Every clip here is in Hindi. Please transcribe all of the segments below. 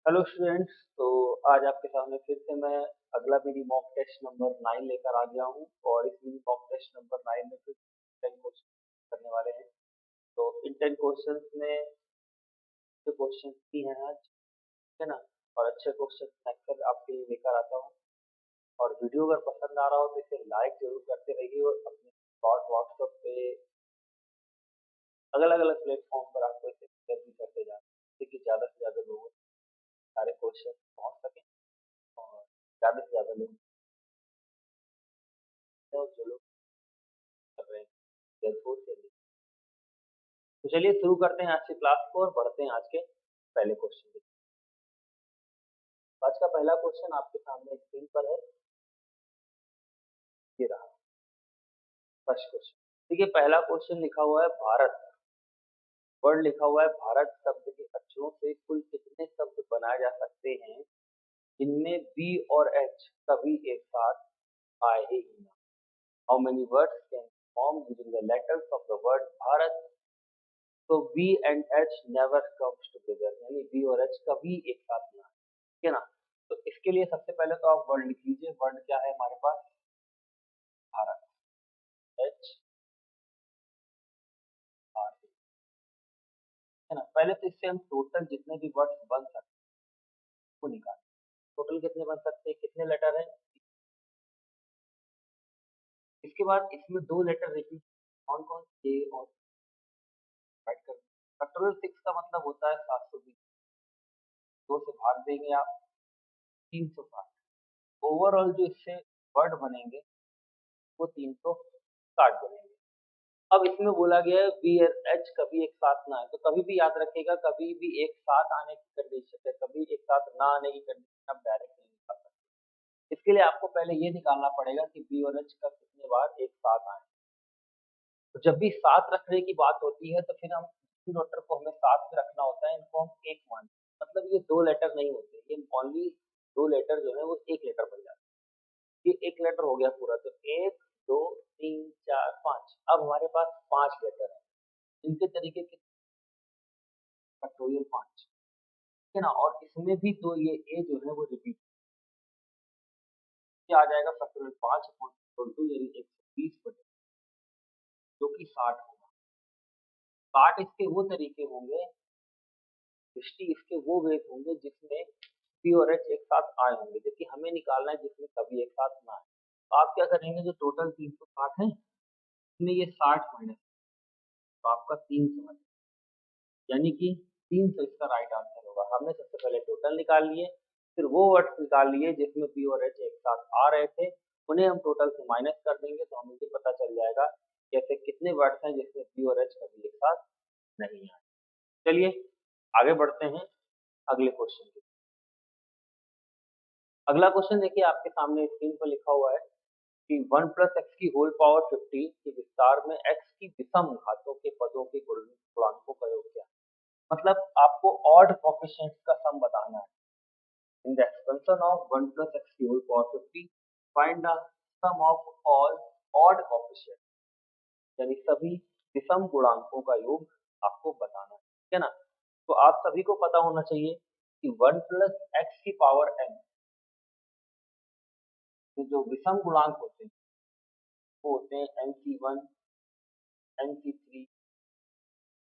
Hello students. तो आज आपके सामने फिर से मैं अगला मिनी मॉक टेस्ट नंबर 9 लेकर आ गया हूँ। और इस मिनी मॉक टेस्ट नंबर 9 में फिर 10 क्वेश्चन करने वाले हैं। तो इन 10 क्वेश्चंस में जो क्वेश्चन भी हैं आज, ठीक है ना, और अच्छे क्वेश्चन अक्सर आपके लिए लेकर आता हूँ। और वीडियो अगर पसंद आ रहा हो तो इसे लाइक जरूर करते रहिए और अपने शॉर्ट व्हाट्सएप पे अलग अलग प्लेटफॉर्म पर आपको इसे शेयर भी करते जाना, जिससे कि ज़्यादा से ज़्यादा लोगों तक सारे क्वेश्चन पहुँच सकें और ज़्यादा से ज़्यादा लोग जो लोग कर रहे हैं एयरफोर्स के लिए। तो चलिए शुरू करते हैं आज की क्लास को और बढ़ते हैं आज के पहले क्वेश्चन की। आज का पहला क्वेश्चन आपके सामने स्क्रीन पर है, ये रहा फर्स्ट क्वेश्चन। देखिए पहला क्वेश्चन लिखा हुआ है भारत, वर्ड लिखा हुआ है भारत। शब्द के अक्षरों से कुल कितने शब्द बनाए जा सकते हैं जिनमें बी और एच कभी एक साथ आए ही ना? How many words can form using the letters of the word Bharat? तो B and H never comes together, यानी बी और एच कभी एक साथ ना आए, ठीक है ना। तो इसके लिए सबसे पहले तो आप वर्ड लिख लीजिए। वर्ड क्या है हमारे पास? भारत, एच आर ए, है ना। पहले तो इससे हम टोटल जितने भी वर्ड्स बन सकते हैं वो निकालें। टोटल कितने बन सकते हैं, कितने लेटर है? इसके बाद इसमें दो लेटर रिपीट, कौन कौन? ए और राइट कर। फैक्टोरियल 6 का मतलब होता है 720, दो से भाग देंगे आप 360। ओवरऑल जो इससे वर्ड बनेंगे वो 360 बनेंगे। अब इसमें बोला गया है बी और एच कभी एक साथ ना आए, तो कभी भी याद रखिएगा, कभी भी एक साथ आने की कंडीशन है, कभी एक साथ ना आने की कंडीशन आप डायरेक्ट नहीं निकाल सकते। इसके लिए आपको पहले ये निकालना पड़ेगा कि बी और एच का कितने बार एक साथ आए। तो जब भी साथ रखने की बात होती है तो फिर हम लेटर को हमें साथ में रखना होता है, इनको हम एक मानते हैं। मतलब ये दो लेटर नहीं होते, ये ओनली दो लेटर जो है वो एक लेटर बन जाते हैं। ये एक लेटर हो गया पूरा। तो एक, दो, तीन, चार, पांच, अब हमारे पास पांच लेटर है। इनके तरीके के फैक्टोरियल 5, है ना। और इसमें भी तो ये ए जो है वो रिपीट आ जाएगा। फैक्टोरियल 5 अपॉन 2 यानी 120 बटे, जो कि 60 होगा। 60 इसके वो तरीके होंगे, 60 इसके वो वेज होंगे जिसमें पी और एच एक साथ आए होंगे, जबकि हमें निकालना है जिसमें कभी एक साथ ना आए। तो आप क्या करेंगे, जो टोटल 360 है इसमें ये 60 माइनस, तो आपका 300, यानी कि 300 इसका राइट आंसर होगा। हमने सबसे पहले टोटल निकाल लिए, फिर वो वर्ड्स निकाल लिए जिसमें पी और एच एक साथ आ रहे थे, उन्हें हम टोटल से माइनस कर देंगे तो हमें ये पता चल जाएगा कि ऐसे कितने वर्ड्स हैं जिसमें पी और एच कभी एक साथ नहीं आए। चलिए आगे बढ़ते हैं अगले क्वेश्चन की। अगला क्वेश्चन देखिए आपके सामने स्क्रीन पर लिखा हुआ है कि 1 प्लस एक्स की होल पावर 50 के विस्तार में एक्स की विषम घातों के पदों के गुणांकों का योग क्या है? मतलब आपको ऑड कोफिशिएंट्स का सम बताना है। In the expansion of 1 plus x की whole power 50 find the sum of all odd coefficient, यानी सभी विषम गुणांकों का योग आपको बताना है, ठीक है ना। तो आप सभी को पता होना चाहिए कि 1 प्लस एक्स की पावर n, तो जो विषम गुणांक होते हैं वो होते हैं NC1, NC3,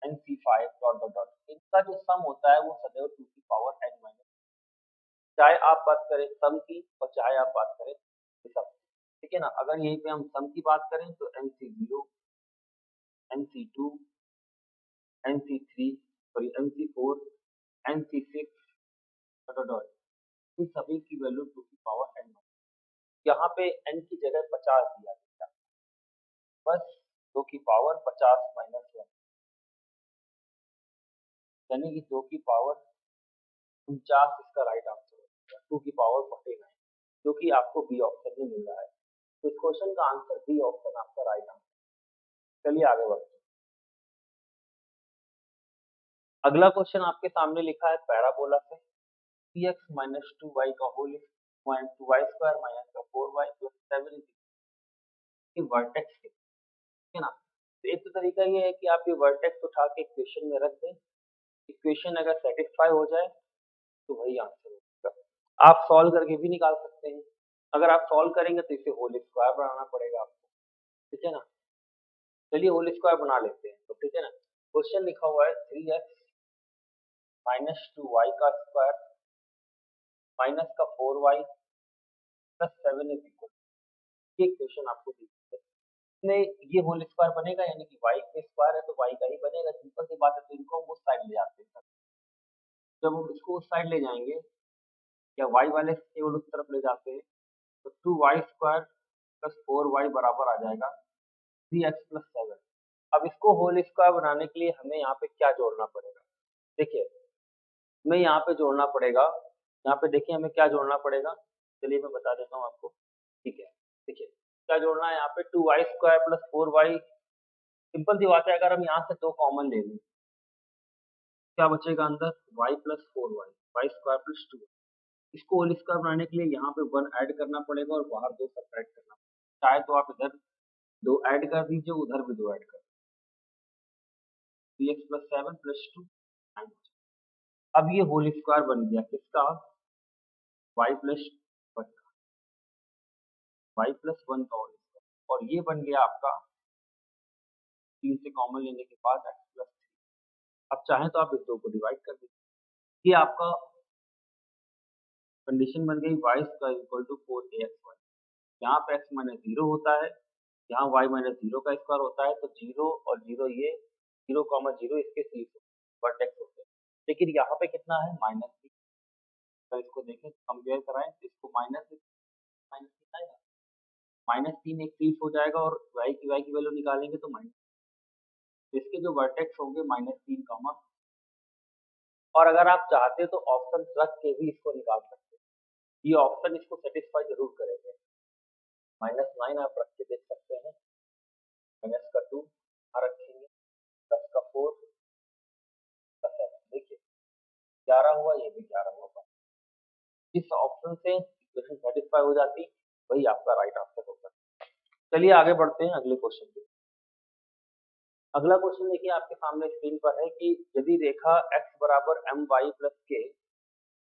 NC5 dot dot dot. इनका जो सम होता है वो सदैव 2 की पावर n माइनस, चाहे आप बात करें सम की और चाहे आप बात करें विषम, ठीक है ना। अगर यहीं पे हम सम की बात करें तो NC0, NC2, NC3, sorry NC4, NC6 dot dot dot, इन सभी की वैल्यू 2 की पावर n माइनस। यहाँ पे n की जगह 50 दिया गया, बस 2 की पावर 50 माइनस 1, यानी कि 2 की पावर 49 इसका राइट आंसर होगा। 2 की पावर 49, जो कि आपको बी ऑप्शन में मिल रहा है। तो इस क्वेश्चन का आंसर बी ऑप्शन आपका राइट आंसर। चलिए आगे बढ़ते हैं। अगला क्वेश्चन आपके सामने लिखा है पैराबोला से सी एक्स माइनस 2 वाई का whole minus 2 Y square minus का 4 वाई प्लस 7 की वर्टेक्स के, ठीक है ना। तो एक तो तरीका ये है कि आप ये वर्टेक्स उठा के इक्वेशन में रख दें। इक्वेशन अगर सेटिस्फाई हो जाए तो वही आंसर होगा। आप सॉल्व करके भी निकाल सकते हैं। अगर आप सॉल्व करेंगे तो इसे होल स्क्वायर बनाना पड़ेगा आपको, ठीक है ना। चलिए होल स्क्वायर बना लेते हैं, तो ठीक है ना। क्वेश्चन लिखा हुआ है 3x माइनस 2y का स्क्वायर माइनस का 4y प्लस 7 इज इक्वल, ये क्वेश्चन आपको दी है। इसमें ये होल स्क्वायर बनेगा, यानी कि y के स्क्वायर है तो y का ही बनेगा, सिंपल सी बात है। तो इनको हम उस साइड ले जाते हैं। जब हम इसको उस साइड ले जाएंगे या y वाले केवल उस तरफ ले जाते हैं, तो 2y स्क्वायर प्लस 4y बराबर आ जाएगा 3x प्लस 7। अब इसको होल स्क्वायर बनाने के लिए हमें यहाँ पे क्या जोड़ना पड़ेगा? देखिए हमें यहाँ पे जोड़ना पड़ेगा, यहाँ पे देखिए हमें क्या जोड़ना पड़ेगा, चलिए मैं बता देता हूँ आपको, ठीक है। देखिए क्या जोड़ना है, यहाँ पे 2y square plus 4y, simple सी बात है। अगर हम यहाँ से 2 कॉमन ले लें, क्या बचेगा अंदर, y plus 4y, y square plus 2। इसको होल स्क्वायर बनाने के लिए यहाँ पे 1 ऐड करना पड़ेगा और बाहर 2 सब्ट्रैक्ट करना पड़ेगा। चाहे तो आप इधर 2 ऐड कर दीजिए, उधर भी 2 ऐड कर दीजिए, 3x प्लस 7 प्लस 2। अब ये होल स्क्वायर बन गया किसका, y प्लस 1 का, y प्लस 1 का होल स्क्वायर, और ये बन गया आपका 3 से कॉमन लेने के बाद x प्लस 3। अब चाहें तो आप इस 2 को डिवाइड कर दीजिए। ये आपका कंडीशन बन गई y square equal to 4ax1। यहाँ पे x माइनस 0 होता है, यहाँ y माइनस 0 का स्क्वायर होता है, तो 0 और 0 ये 0 कॉमा 0 इसके शीर्ष वर्टेक्स होते हैं। लेकिन यहाँ पे कितना है, माइनस 3। तो इसको देखें, कंपेयर कराएं तो इसको माइनस 3 आएगा, माइनस 3 एक शीर्ष हो जाएगा, और y की वैल्यू निकालेंगे तो माइनस, तो इसके जो वर्टेक्स होंगे माइनस 3 कॉमा। और अगर आप चाहते तो ऑप्शन रख के भी इसको निकाल सकते हैं, ये ऑप्शन इसको सेटिस्फाई जरूर करेंगे। -9 आप रख के देख सकते हैं, माइनस का 2 यहाँ रखेंगे, प्लस का 4 प्लस 7, देखिए 11 हुआ, ये भी 11 हुआ। जिस ऑप्शन से इक्वेशन सेटिस्फाई हो जाती वही आपका राइट आंसर होगा। चलिए आगे बढ़ते हैं अगले क्वेश्चन पे। अगला क्वेश्चन देखिए आपके सामने स्क्रीन पर है कि यदि रेखा x बराबर my प्लस के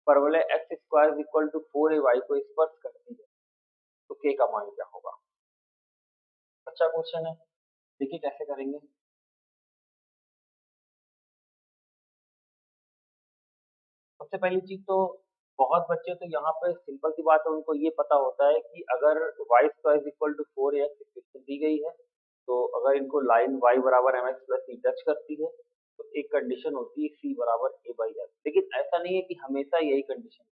परवलय x square equal to 4ay को स्पर्श करती है तो k का मान क्या होगा। अच्छा क्वेश्चन है, देखिए कैसे करेंगे। सबसे पहली चीज तो बहुत बच्चे तो यहाँ पे सिंपल सी बात है, उनको ये पता होता है कि अगर y square equal to 4ax equation दी गई है, तो अगर इनको लाइन y बराबर mx प्लस c टच करती है तो एक कंडीशन होती है c बराबर a बाई f। लेकिन ऐसा नहीं है कि हमेशा यही कंडीशन,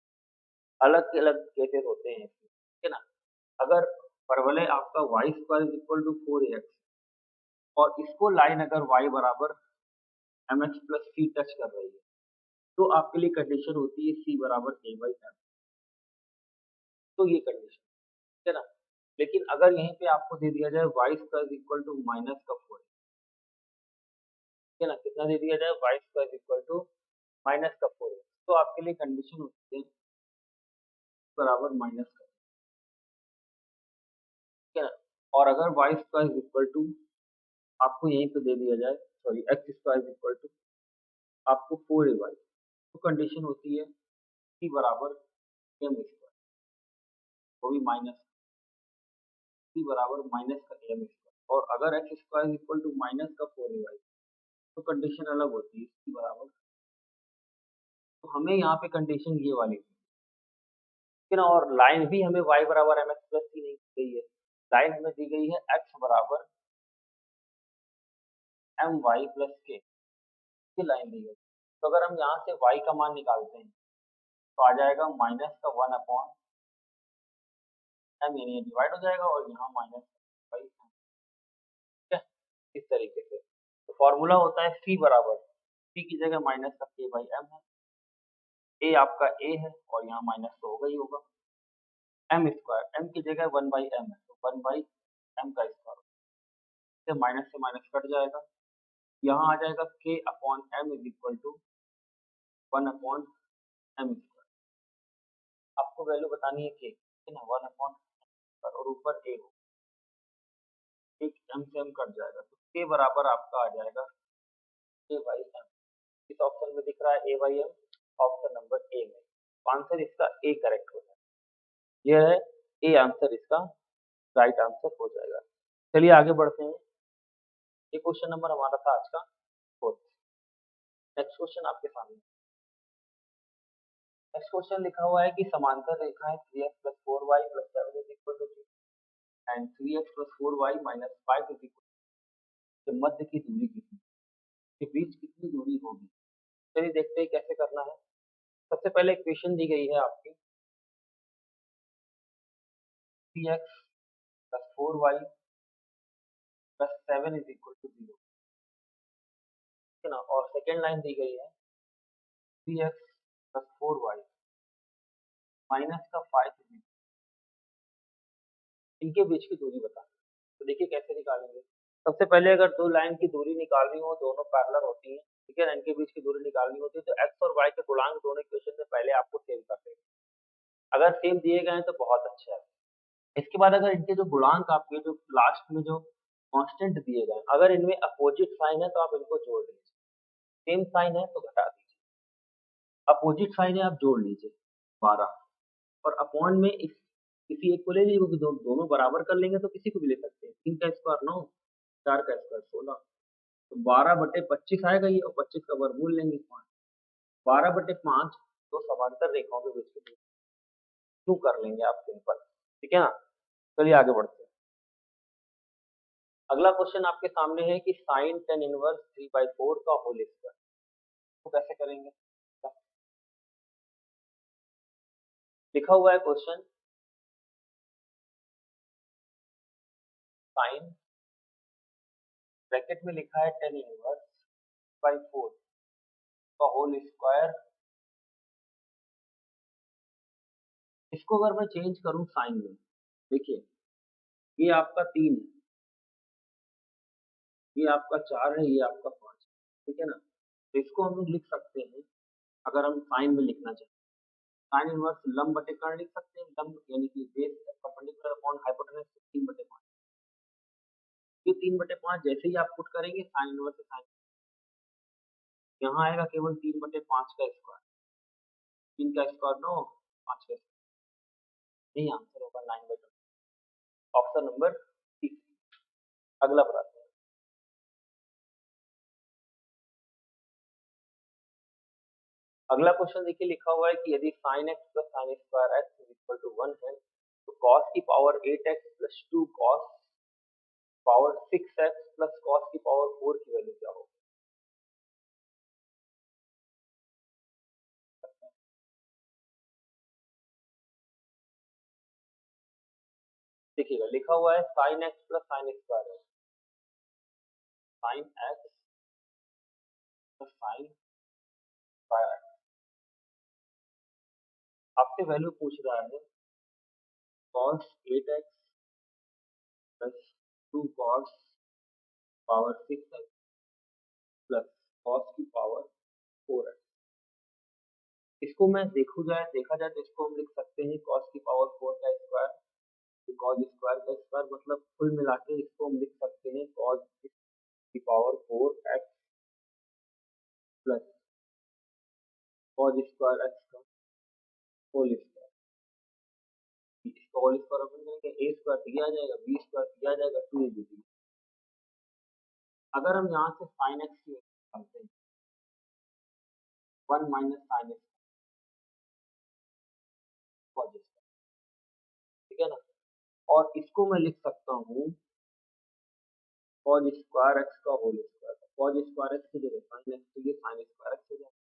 अलग अलग केसेस होते हैं, ठीक है ना। अगर परवलय आपका y square equal to 4ax और इसको लाइन अगर y बराबर mx प्लस c टच कर रही है, तो आपके लिए कंडीशन होती है c बराबर a बाई f। तो ये कंडीशन, ठीक है ना। लेकिन अगर यहीं पे आपको दे दिया जाए y square equal to minus का 4, ठीक है ना, कितना दे दिया जाए, y square equal to minus का 4, तो आपके लिए कंडीशन होती है बराबर माइनस का, ठीक है ना। और अगर y स्क्वायर इक्वल टू आपको यहीं पे दे दिया जाए, sorry x square equal to आपको 4ay, तो कंडीशन होती है c बराबर m स्क्वायर, वो भी माइनस, c बराबर माइनस का m स्क्वायर। और अगर x square equal to minus का 4ay, तो कंडीशन अलग होती है, c बराबर। तो हमें यहाँ पे कंडीशन ये वाली थी, ठीक है ना। और लाइन भी हमें y बराबर mx प्लस की नहीं दी गई है, लाइन हमें दी गई है x बराबर my प्लस k, ये लाइन दी गई। तो अगर हम यहाँ से y का मान निकालते हैं तो आ जाएगा माइनस का 1 अपॉन m, यानी डिवाइड हो जाएगा, और यहाँ माइनस बाई m, ठीक है, इस तरीके से। तो फॉर्मूला होता है c बराबर, c की जगह माइनस का k बाई m है, a आपका a है और यहाँ माइनस तो होगा ही होगा, m स्क्वायर, m की जगह 1 बाई m है, तो 1 बाई m का स्क्वायर, माइनस से माइनस कट जाएगा, यहाँ आ जाएगा k upon m is equal to 1 upon m square. आपको वैल्यू बतानी है k, ठीक है ना, 1 अपॉन और ऊपर a हो, एक m से m कट जाएगा, तो k बराबर आपका आ जाएगा a बाई m। इस ऑप्शन में दिख रहा है a by m, option number A में। तो आंसर इसका ए करेक्ट हो जाएगा। यह है ए आंसर, इसका राइट आंसर हो जाएगा। चलिए आगे बढ़ते हैं। ये क्वेश्चन नंबर हमारा था आज का फोर्थ। नेक्स्ट क्वेश्चन आपके सामने। नेक्स्ट क्वेश्चन लिखा हुआ है कि समांतर रेखाएं 3x plus 4y plus 7 is equal to 3 and 3x plus 4y minus 5 is equal के मध्य की दूरी कितनी, के बीच कितनी दूरी होगी। चलिए देखते हैं कैसे करना है। सबसे पहले इक्वेशन दी गई है आपकी 3x plus 4y plus 7 is equal to 0, ठीक है ना। और सेकेंड लाइन दी गई है 3x plus 4y माइनस का 5 is equal, इनके बीच की दूरी बताना। तो देखिए कैसे निकालेंगे। सबसे पहले अगर दो लाइन की दूरी निकालनी हो, दोनों पैरेलल होती हैं, ठीक है ना, इनके बीच की दूरी निकालनी होती है, तो x और y के गुणांक दोनों इक्वेशन में पहले आपको सेम कर देंगे। अगर सेम दिए गए हैं तो बहुत अच्छा है। इसके बाद अगर इनके जो गुणांक आपके जो लास्ट में जो कांस्टेंट दिए गए हैं, अगर इनमें अपोजिट साइन है तो आप इनको जोड़ लीजिए, सेम साइन है तो घटा दीजिए, अपोजिट साइन है आप जोड़ लीजिए 12, और अपॉन में इस किसी एक को ले लीजिए, क्योंकि दोनों बराबर कर लेंगे तो किसी को भी ले सकते हैं। 3 का स्क्वायर 9, 4 का स्क्वायर 16, तो 12/25 आएगा ये, और 25 का वर्गमूल लेंगे 5। 12/5 तो समांतर रेखाओं के बीच की दूरी क्यों कर लेंगे आप सिंपल, ठीक है ना। चलिए आगे बढ़ते हैं। अगला क्वेश्चन आपके सामने है कि साइन tan इनवर्स 3/4 का होल स्क्वायर, तो कैसे करेंगे। लिखा हुआ है क्वेश्चन साइन, ब्रैकेट में लिखा है tan इनवर्स 3/4 का होल स्क्वायर। इसको अगर मैं चेंज करूं साइन में, देखिए ये आपका 3 है, ये आपका 4 है, ये आपका 5, ठीक है ना। तो इसको हम लोग लिख सकते हैं, अगर हम साइन में लिखना चाहें, साइन इनवर्स लंब बटे कर्ण लिख सकते हैं। लंब यानी कि बेस परपेंडिकुलर अपॉन हाइपोटेनस 3/5। ये 3/5 जैसे ही आप पुट करेंगे साइन इनवर्स से साइन, यहाँ आएगा केवल 3/5 का स्क्वायर, 3 का स्क्वायर 9, 5 का स्क्वायर, यही आंसर होगा 9/20, ऑप्शन नंबर सी। अगला बताते हैं। अगला क्वेश्चन देखिए लिखा हुआ है कि यदि sin x plus sin square x is equal to 1 है, तो cos की power 8x plus 2 cos power 6x plus cos की पावर 4 की वैल्यू क्या होगी। देखिएगा लिखा हुआ है sin x plus sin square x, sin x plus sin square x, आपसे वैल्यू पूछ रहा है cos 8x plus 2 cos power 6x plus cos की पावर 4x। इसको मैं देखा जाए तो इसको हम लिख सकते हैं cos की पावर 4 का स्क्वायर, cos स्क्वायर का स्क्वायर, मतलब कुल मिला के इसको हम लिख सकते हैं cos की power 4x plus cos square x का होल स्क्वायर। इसका होल स्क्वायर अपन करेंगे a स्क्वायर तो ये आ जाएगा, b स्क्वायर तो ये आ जाएगा, 2ab। अगर हम यहाँ से sin x की वैल्यू निकालते हैं 1 minus sin x cos square, ठीक है ना। और इसको मैं लिख सकता हूँ cos स्क्वायर x का whole square, cos square x की जगह sin x, तो ये sin स्क्वायर x हो जाएगा।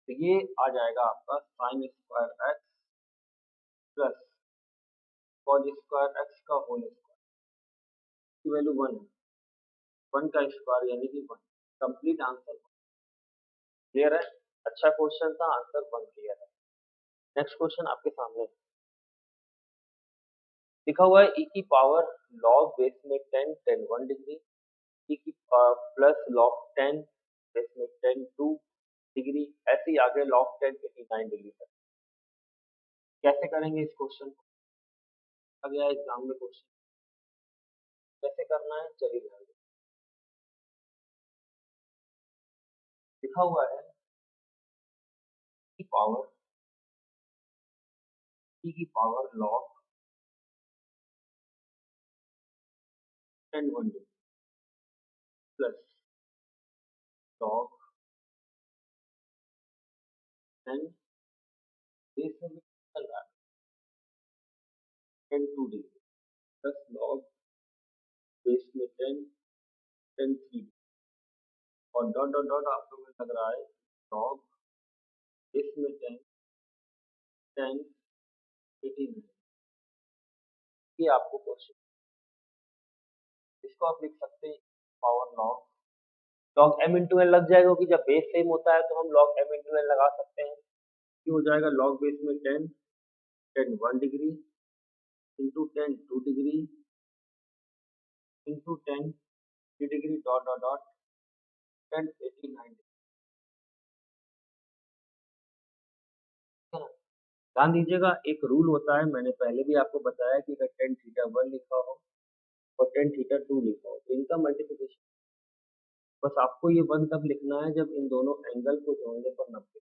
तो ये आ जाएगा आपका sin square x plus cos square x का होल स्क्वायर की वैल्यू 1 है, 1 का स्क्वायर यानी कि 1। कंप्लीट आंसर क्लियर है। अच्छा क्वेश्चन था, आंसर 1 क्लियर है। नेक्स्ट क्वेश्चन आपके सामने लिखा हुआ है e की पावर log बेस में 10 tan 1 डिग्री, e की प्लस log 10 बेस में 10 2 डिग्री, ऐसे ही आगे log 10 89 डिग्री तक। कैसे करेंगे इस क्वेश्चन को, आ गया एग्जाम में क्वेश्चन, कैसे करना है चलिए ध्यान दें। लिखा हुआ है e की पावर e की power log 10 1 plus log 10 base में भी चल रहा है 10 2 डिग्री प्लस log बेस में 10 10 3 और डॉट डॉट डॉट आपको में लग रहा है log बेस में 10 10 18 ये आपको क्वेश्चन इसको आप लिख सकते हैं power log m into N लग जाएगा क्योंकि जब बेस सेम होता है तो हम log m इंटू एन लगा सकते हैं ये हो जाएगा log बेस में 10 10 1 degree into 10 2 degree into 10 3 degree dot dot dot 10 89 degree. ध्यान दीजिएगा एक रूल होता है मैंने पहले भी आपको बताया कि अगर टेन थीटा 1 लिखा हो और टेन थीटा 2 लिखा हो तो इनका मल्टीप्लिकेशन बस आपको ये 1 तब लिखना है जब इन दोनों एंगल को जोड़ने पर 90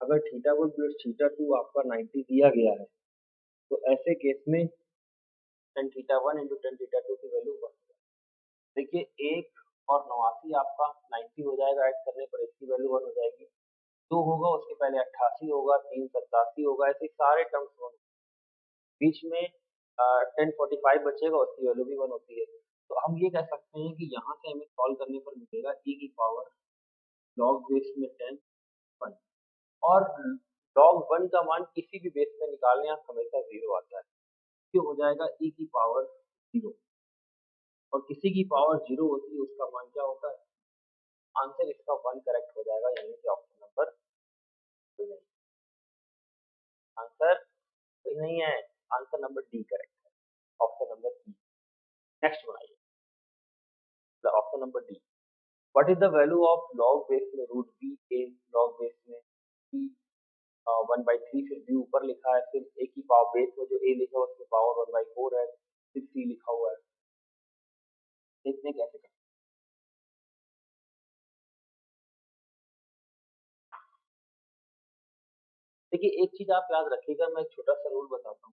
अगर थीटा 1 प्लस थीटा 2 आपका 90 दिया गया है तो ऐसे केस में tan theta 1 into tan theta 2 की वैल्यू 1 देखिए 1 और 89 आपका 90 हो जाएगा ऐड करने पर इसकी वैल्यू 1 हो जाएगी 2 होगा उसके पहले 88 होगा 3 87 होगा ऐसे सारे टर्म्स 1 बीच में 1045 बचेगा उसकी वैल्यू भी 1 होती है तो हम ये कह सकते हैं कि यहाँ से हमें सॉल्व करने पर मिलेगा e की पावर log बेस में 10 1 और log 1 का मान किसी भी बेस में निकालने आप हमेशा 0 आता है ये हो जाएगा e की पावर 0 और किसी की पावर 0 होती है उसका मान क्या होता है आंसर इसका 1 करेक्ट हो जाएगा यानी कि ऑप्शन नंबर नहीं आंसर नहीं है आंसर नंबर डी करेक्ट है ऑप्शन नंबर डी नेक्स्ट बनाइए option number D what is the value of log base में रूट बी ए लॉग बेस में बी 1/3 फिर बी ऊपर लिखा है फिर ए की पावर बेस में जो ए लिखा है उसकी पावर 1/4 है फिर सी लिखा हुआ है देखने कैसे करते देखिए एक चीज आप याद रखिएगा मैं एक छोटा सा रूल बताता हूँ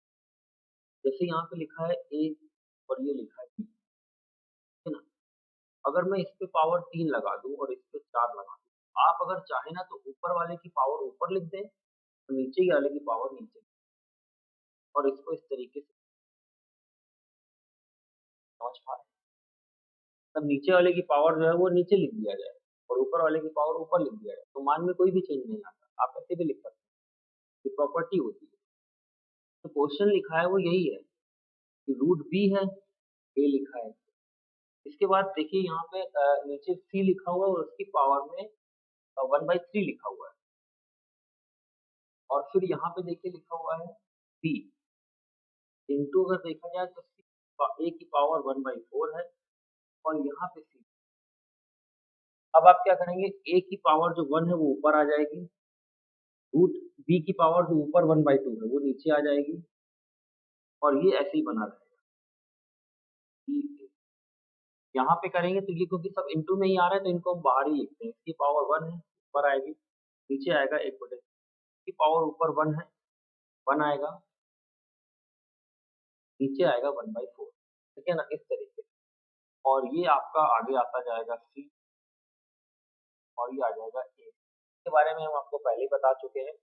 जैसे यहाँ पे लिखा है ए और ये लिखा है बी है ना अगर मैं इस पे पावर 3 लगा दूं और इस पे 4 लगा दूं आप अगर चाहे ना तो ऊपर वाले की पावर ऊपर लिख दें और नीचे वाले की पावर नीचे और इसको इस तरीके से समझ पा रहे हैं तब नीचे वाले की पावर जो है वो नीचे लिख दिया जाए और ऊपर वाले की पावर ऊपर लिख दिया जाए तो मान में कोई भी चेंज नहीं आता आप ऐसे भी लिख सकते हैं ये प्रॉपर्टी होती है तो क्वेश्चन लिखा है वो यही है कि रूट बी है ए लिखा है इसके बाद देखिए यहाँ पे नीचे सी लिखा हुआ है और उसकी पावर में 1/3 लिखा हुआ है और फिर यहाँ पे देखिए लिखा हुआ है बी इंटू अगर देखा जाए तो ए की पावर 1/4 है और यहाँ पे सी अब आप क्या करेंगे ए की पावर जो 1 है वो ऊपर आ जाएगी रूट बी की पावर जो ऊपर 1/2 है वो नीचे आ जाएगी और ये ऐसे ही बना रहेगा कि यहाँ पे करेंगे तो ये क्योंकि सब इंटू में ही आ रहा है तो इनको हम बाहर ही लिखते हैं इसकी पावर 1 है ऊपर आएगी नीचे आएगा 1/2 की पावर ऊपर 1 है 1 आएगा नीचे आएगा 1/4 ठीक है ना इस तरीके से और ये आपका आगे आता जाएगा सी और ये आ जाएगा ए इसके बारे में हम आपको पहले ही बता चुके हैं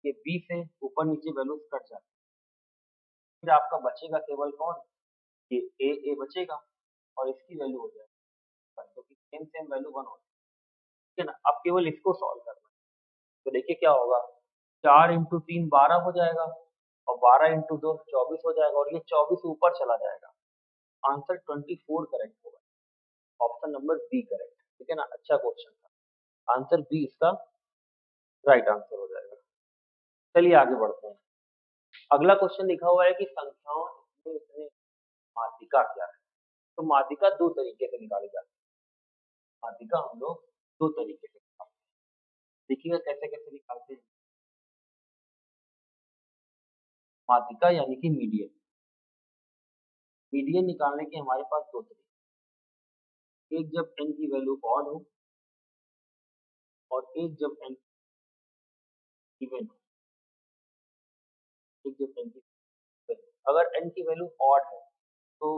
कि बी से ऊपर नीचे वैल्यूज कट जाती है फिर आपका बचेगा केवल कौन ये ए बचेगा और इसकी वैल्यू हो जाएगी क्योंकि सेम सेम वैल्यू 1 होती है ठीक है ना अब केवल इसको सॉल्व करना है तो देखिए क्या होगा 4 इंटू 3 12 हो जाएगा और 12 इंटू 2 24 हो जाएगा और ये 24 ऊपर चला जाएगा आंसर 24 करेक्ट होगा ऑप्शन नंबर बी करेक्ट ठीक है ना अच्छा क्वेश्चन था आंसर बी इसका राइट आंसर हो जाएगा चलिए आगे बढ़ते हैं अगला क्वेश्चन लिखा हुआ है कि संख्याओं इतने इतने माध्यिका क्या है तो माध्यिका दो तरीके से निकाली जाती है माध्यिका हम लोग दो तरीके से निकालते हैं देखिएगा कैसे कैसे निकालते हैं माध्यिका यानी कि मीडियन मीडियन निकालने के हमारे पास दो तरीके एक जब n की वैल्यू ऑड हो और एक जब n इवन हो इंटीजर 10 की वैल्यू। अगर n की वैल्यू ऑड है तो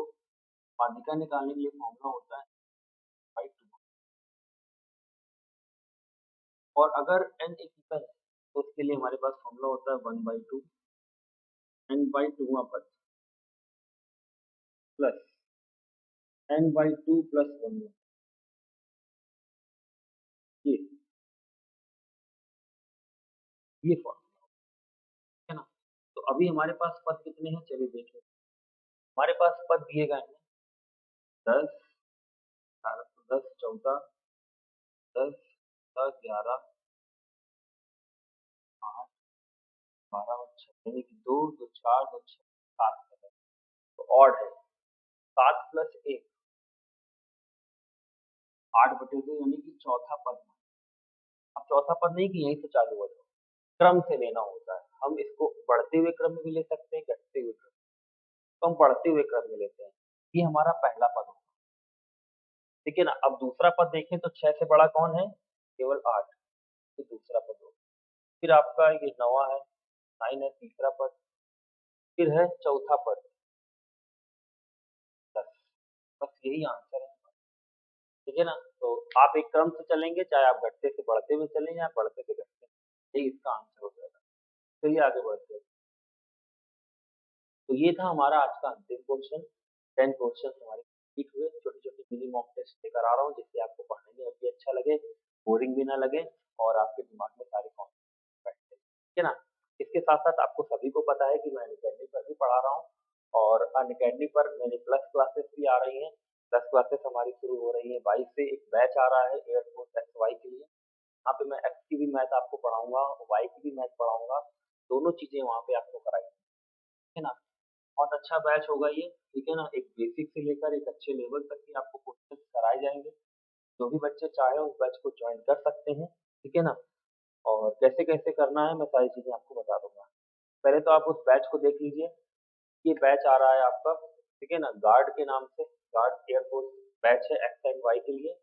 माध्यिका निकालने के लिए फॉर्मूला होता है बाई 2, और अगर n एक इवन है तो उसके लिए हमारे पास फॉर्मूला होता है 1/2 n/2वां पद प्लस n/2 प्लस 1, ये ये फॉर्मूला है ना। तो अभी हमारे पास पद कितने हैं, चलिए देखें। हमारे पास पद दिए गए हैं 10, 10 14, 10 10 11, 8 12 और 6, यानी कि 2 2 4 2 6 7 पद है। तो ऑड है 7 प्लस 1 8/2, यानी कि चौथा पद। अब चौथा पद नहीं कि यहीं से चालू हो जाए, क्रम से लेना होता है। हम इसको बढ़ते हुए क्रम में भी ले सकते हैं, घटते हुए क्रम, तो हम बढ़ते हुए क्रम में लेते हैं। ये हमारा पहला पद होगा, ठीक है ना। अब दूसरा पद देखें तो 6 से बड़ा कौन है, केवल 8, तो दूसरा पद होगा। फिर आपका ये 9वां है, 9 है तीसरा पद। फिर है चौथा पद 10, बस यही आंसर है, ठीक है ना। तो आप एक क्रम से चलेंगे, चाहे आप घटते से बढ़ते हुए चलें या बढ़ते से घटते, यही इसका आंसर हो जाएगा। चलिए आगे बढ़ते हैं। तो ये था हमारा आज का अंतिम क्वेश्चन। 10 क्वेश्चन हमारे कंप्लीट हुए। छोटे-छोटे मिनी मॉक टेस्ट लेकर आ रहा हूँ, जिससे आपको पढ़ने में भी अच्छा लगे, बोरिंग भी ना लगे और आपके दिमाग में सारे कॉन्सेप्ट बैठ जाए, ठीक है ना। इसके साथ-साथ आपको सभी को पता है कि मैं अनअकैडमी पर भी पढ़ा रहा हूँ, और अनअकैडमी पर मेरी प्लस क्लासेस भी आ रही हैं। प्लस क्लासेस हमारी शुरू हो रही है 22 से। एक बैच आ रहा है एयरफोर्स एक्स-वाई के लिए। यहाँ पे मैं एक्स की भी मैथ आपको पढ़ाऊंगा, वाई की भी मैथ पढ़ाऊंगा, दोनों चीजें वहाँ पे आपको कराई, ठीक है ना। बहुत अच्छा बैच होगा ये, ठीक है ना। एक बेसिक से लेकर एक अच्छे लेवल तक की आपको कोर्सेज कराए जाएंगे। जो भी बच्चे चाहे उस बैच को ज्वाइन कर सकते हैं, ठीक है ना। और कैसे कैसे करना है मैं सारी चीजें आपको बता दूंगा। पहले तो आप उस बैच को देख लीजिए। ये बैच आ रहा है आपका, ठीक है ना, गार्ड के नाम से। गार्ड एयरफोर्स बैच है एक्स एंड वाई के लिए।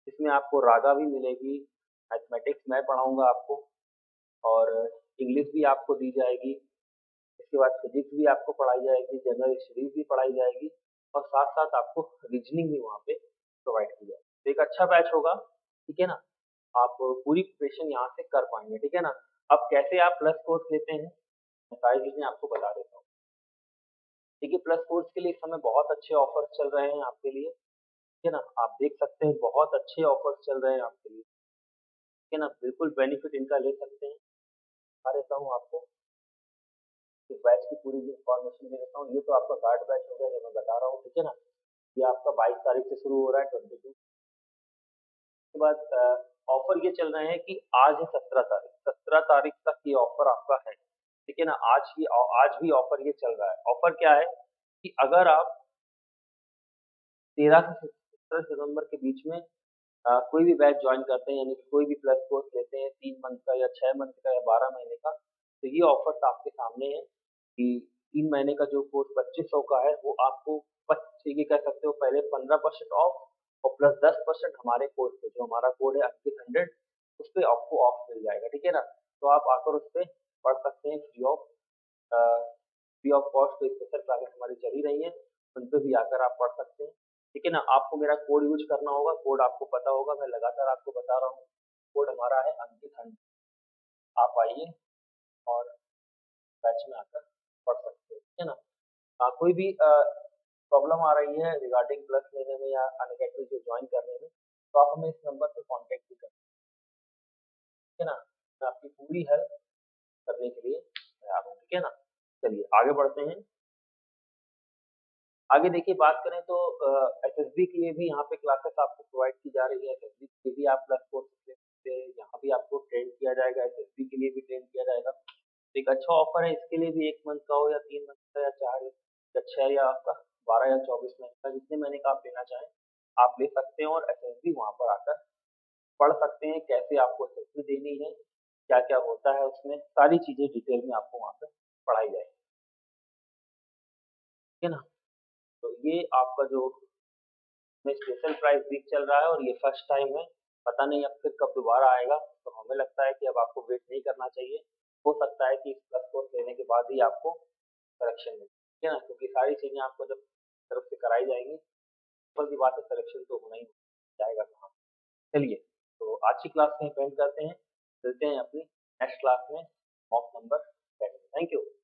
इसमें आपको रागा भी मिलेगी, मैथमेटिक्स मैं पढ़ाऊंगा आपको, और इंग्लिश भी आपको दी जाएगी। इसके बाद फिजिक्स भी आपको पढ़ाई जाएगी, जनरल स्टडीज भी पढ़ाई जाएगी, और साथ साथ आपको रीजनिंग भी वहाँ पे प्रोवाइड की जाएगी। तो एक अच्छा बैच होगा, ठीक है ना। आप पूरी प्रिपरेशन यहाँ से कर पाएंगे, ठीक है ना। अब कैसे आप प्लस कोर्स लेते हैं, मैं सारी चीजें आपको बता देता हूँ। देखिए, प्लस कोर्स के लिए इस समय बहुत अच्छे ऑफर्स चल रहे हैं आपके लिए, ठीक है ना। आप देख सकते हैं बहुत अच्छे ऑफर्स चल रहे हैं आपके लिए, ठीक है ना। बिल्कुल बेनिफिट इनका ले सकते हैं। बता देता हूँ आपको, इस बैच की पूरी इन्फॉर्मेशन दे देता हूँ। ये तो आपका गार्ड बैच हो गया जो मैं बता रहा हूँ, ठीक है ना। ये आपका 22 तारीख से शुरू हो रहा है, 22 के बाद ऑफर ये चल रहे हैं कि आज है 17 तारीख, 17 तारीख तक ये ऑफर आपका है, ठीक है ना। आज भी ऑफर ये चल रहा है। ऑफर क्या है कि अगर आप 13 से 17 सितंबर के बीच में कोई भी बैच ज्वाइन करते हैं, यानी कि कोई भी प्लस कोर्स लेते हैं 3 मंथ का या 6 मंथ का या 12 महीने का, तो ये ऑफर्स आपके सामने है कि 3 महीने का जो कोर्स 2500 का है वो आपको ये कह सकते हो पहले 15% ऑफ, और प्लस 10% हमारे कोर्स पे, जो हमारा कोड है अंकित 100, उस पे आपको ऑफ मिल जाएगा, ठीक है ना। तो आप आकर उस पे पढ़ सकते हैं फ्री ऑफ कॉस्ट। तो स्पेशल क्लासेस हमारी चल ही रही हैं, उन पे भी आकर आप पढ़ सकते हैं, ठीक है ना। आपको मेरा कोड यूज करना होगा, कोड आपको पता होगा, मैं लगातार आपको बता रहा हूँ। कोड हमारा है अंकित 100। आप आइए और बैच में आकर पढ़ सकते हैं, ठीक है ना। कोई भी प्रॉब्लम आ रही है रिगार्डिंग प्लस लेने में या अनअकैडमी जो ज्वाइन करने में, तो आप हमें इस नंबर पर कॉन्टेक्ट भी कर सकते हैं, ठीक है ना। मैं आपकी पूरी हेल्प करने के लिए तैयार हूँ, ठीक है ना। चलिए आगे बढ़ते हैं। आगे देखिए, बात करें तो एसएसबी के लिए भी यहाँ पे क्लासेस आपको प्रोवाइड की जा रही है। एसएसबी के लिए भी आप प्लस कोर्स ले सकते हैं, यहाँ भी आपको ट्रेन किया जाएगा, एसएसबी के लिए भी ट्रेन किया जाएगा। तो एक अच्छा ऑफर है, इसके लिए भी 1 मंथ का हो या 3 मंथ का या 4 या 6 या आपका 12 या 24 महीने का, जितने महीने का आप लेना चाहें आप ले सकते हैं, और एसएसबी वहाँ पर आकर पढ़ सकते हैं। कैसे आपको एसएसबी देनी है, क्या क्या होता है उसमें, सारी चीजें डिटेल में आपको वहाँ पे पढ़ाई जाएगी, ठीक है ना। तो ये आपका जो में स्पेशल प्राइस वीक चल रहा है, और ये फर्स्ट टाइम है। पता नहीं अब फिर कब दोबारा आएगा, तो हमें लगता है कि अब आपको वेट नहीं करना चाहिए। हो सकता है कि इस प्लस कोर्स लेने के बाद ही आपको सिलेक्शन मिले, ठीक है ना? क्योंकि सारी चीज़ें आपको जब तरफ से कराई जाएँगी, सिंपल सी बात है सिलेक्शन तो होना ही जाएगा कहाँ। चलिए, तो आज की क्लास में पेंड करते हैं, मिलते हैं अपनी नेक्स्ट क्लास में मॉक नंबर 10 थैंक यू।